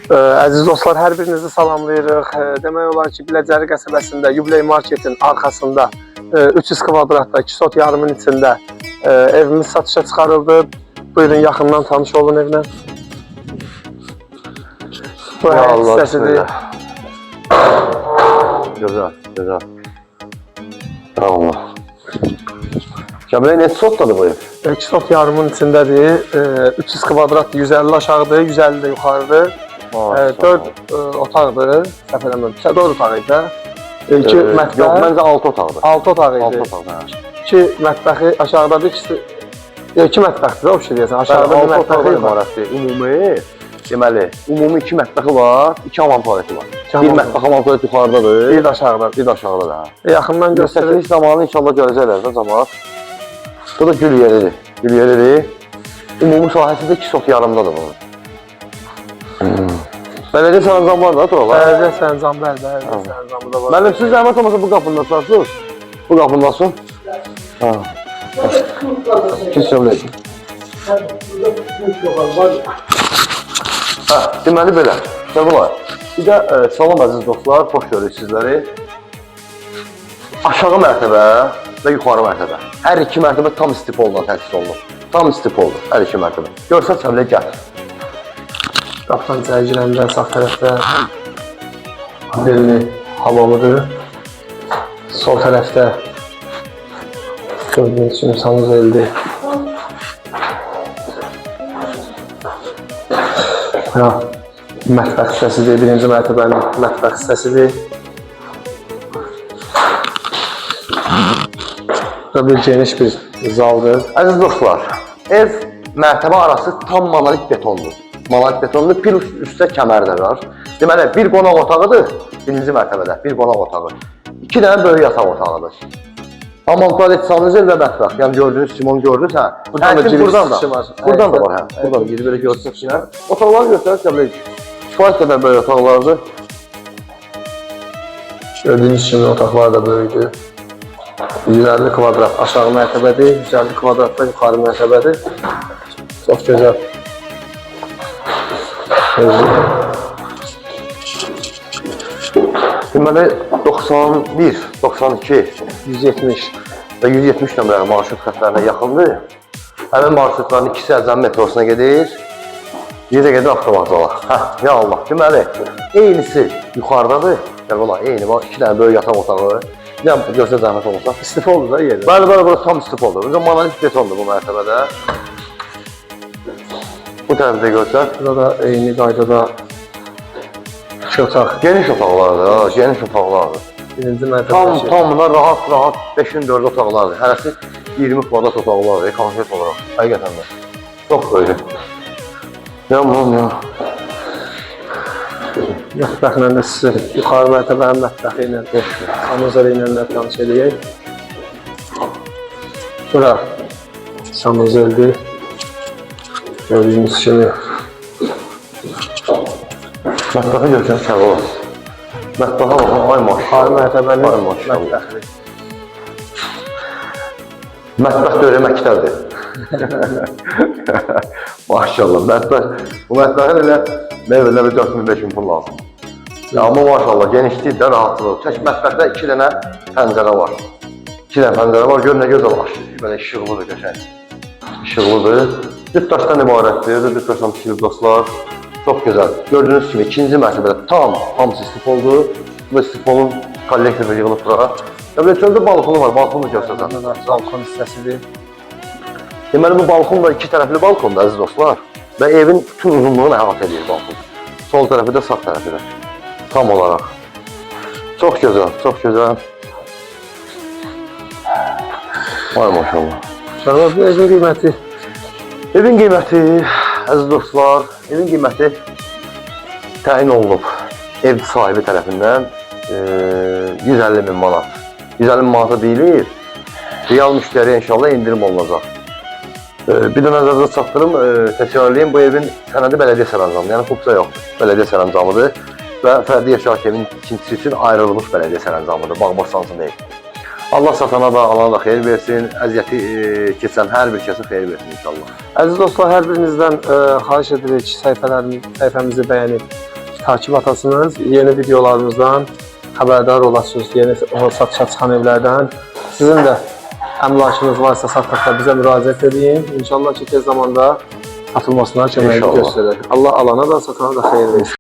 Əziz dostlar, hər birinizi salamlayırıq. Demək olar ki, Biləcəri qəsəbəsində Yubiley Marketin arxasında 300 kvadratda 2 sot yarımın içində evimiz satışa çıxarıldı. Buyurun, yaxından tanış olun evlə. Bu hər hissəsidir. Gözəl, gözəl. Tamam. Cəmilə neçə sotdadır bu ev? 2 sot yarımın içindədir. 300 kvadratdır, 150 aşağıdır, 150 də yuxarıdır. 4 otaqdır, səhv eləmirəmsə, 4 otaq idi. 2 mətbəx. Yox, məncə 6 otaqdır. 6 otaq idi. 6 otaqdır. 2 mətbəxi aşağıdadır, ikisi 2 mətbəxdir, o şey deyəsən. Aşağıda bir mətbəxi ibarətdir. Ümumi, deməli, ümumi 2 mətbəxi var, 2 hamam tualeti var. Bir mətbəx hamam tualeti yuxarıdadır. Bir də aşağıdadır. Bir də aşağıdadır, hə. Yaxından göstərir. Göstəriş zamanı inşallah görəcəklər də cəmaət. Bu da gül yeridir. Gül yeridir. Ümumi sahəsi də 2 sot yarımdadır bunun. Bələdiyyə sərəncamı var da, Toralar? Bələdiyyə sərəncamı, bələdiyyə sərəncamı da var. Müəllim, siz zəhmət olmasa bu qapını açarsınız? Bu qapını açın. Ha. Kesin öyle. Hə, deməli belə. Səbələr. Bir də salam əziz dostlar, xoş görürük sizləri. Aşağı mərtəbə və yuxarı mərtəbə. Hər iki mərtəbə tam istifoldan təsis olunur. Tam istifoldur, hər iki mərtəbə. Görsən səmlə gəl. Qapıdan içəri girəndə sağ tərəfdə birini hamamıdır. Sol tərəfdə gördüyünüz kimi sanuzeldir. Mətbəx hissəsidir, birinci mərtəbənin mətbəx hissəsidir. Bu bir geniş bir zaldır. Əziz dostlar, ev mərtəbə arası tam monolit betondur. Monolit betondur, bir üstə kəmər də var. Deməli, bir qonaq otağıdır, birinci mərtəbədə, bir qonaq otağı. 2 dənə böyük yataq otağıdır. Hamam, tualet, sanuzel və mətbəx. Yəni gördüyünüz kimi onu gördünüz, hə? Buradan da giriş çıxışı var. Buradan da var, hə? Buradan da gidib belə görsünüz ki, otaqları göstərir, təbii ki. Kifayət qədər böyük otaqlardır. Gördüyünüz kimi otaqlar da böyükdür. 150 kvadrat aşağı mərtəbədir, 150 kvadrat da yuxarı mərtəbədir. Çox gözəl. Deməli, 91, 92, 170 və 170 nömrəli marşrut xətlərinə yaxındır. Həmin marşrutların ikisi Əcəm metrosuna gedir, bir də gedir avtovağzala. Həh, ya Allah, deməli, eynisi yuxarıdadır. Yəni, ola, eyni var, 2 dənə böyük yataq otağı. Yəni, görsə zəhmət olmasa. İstifoldur da yerdə. Bəli, burası tam istifoldur. Öncə monolit betondur bu mərtəbədə. Bu tərəfdə görsək. Burada da eyni qaydada 2 otaq. Geniş otaqlardır, geniş otaqlardır. Birinci mərtəbədə. Tamına rahat 5-in 4 otaqlardır. Hərəsi 20 kvadrat otaqlardır, konkret olaraq. Həqiqətən də. Çox böyük. Yanmam ya. Mətbəxlə də sizi yuxarı mərtəbənin mətbəxi ilə, sanuzel ilə də tanış edəyək. Bura sanuzeldir. Gördüyünüz kimi. Mətbəxi görsən səv olar. Mətbəxə baxın, ay maşallah. Yuxarı mərtəbənin mətbəxidir. Mətbəx də öyle məktəbdir. Maşallah, mətbəx. Bu mətbəxin elə meyvələ bir 4000-5000 pul lazım. Amma maşallah, genişlik də rahatsızdır. Tək mətbəxdə 2 dənə pəncərə var. 2 dənə pəncərə var, gör nə gözəl aşır. Belə işıqlıdır, qəşəng. İşıqlıdır. Düz daşdan ibarətdir, düz daşdan tikilib dostlar. Çox gözəl. Gördüyünüz kimi ikinci mərtəbədə tam hamısı istifoldur. Bu istifolun kollektoru yığılıb bura. Belə çöldə balkonu var, balkonu göstərəcəm. Balkon hissəsidir. Deməli, bu balkon da 2 tərəfli balkondur, əziz dostlar. Və evin bütün uzunluğunu əhatə edir balkon. Sol tərəfi də, sağ tərəfi də. Tam olaraq. Çox gözəl, çox gözəl. Vay maşallah. Sonra bu evin qiyməti? Evin qiyməti, əziz dostlar, evin qiyməti təyin olunub ev sahibi tərəfindən 150.000 manat. 150.000 manata deyilir, real müştəriyə inşallah indirim olunacaq. Bir də nəzərdə çatdırım, təkrarlayayım, bu evin sənədi bələdiyyə sərəncamıdır, yəni hukuksa yoxdur, bələdiyyə sərəncamıdır və fərdi yaşayış evin ikincisi üçün ayrılmış bələdiyyə sərəncamıdır, bağmaq sansın deyil. Allah satana da, alana da xeyir versin, əziyyəti keçən hər bir kəsə xeyir versin inşallah. Əziz dostlar, hər birinizdən xahiş edirik səhifəmizi bəyənib takip atasınız. Yeni videolarımızdan xəbərdar olasınız. Yeni satışa çıxan evlərdən. Sizin də əmlakınız varsa satdıqda bizə müraciət edin. İnşallah ki, tez zamanda satılmasına köməklik göstərir. Allah alana da satana da xeyir versin.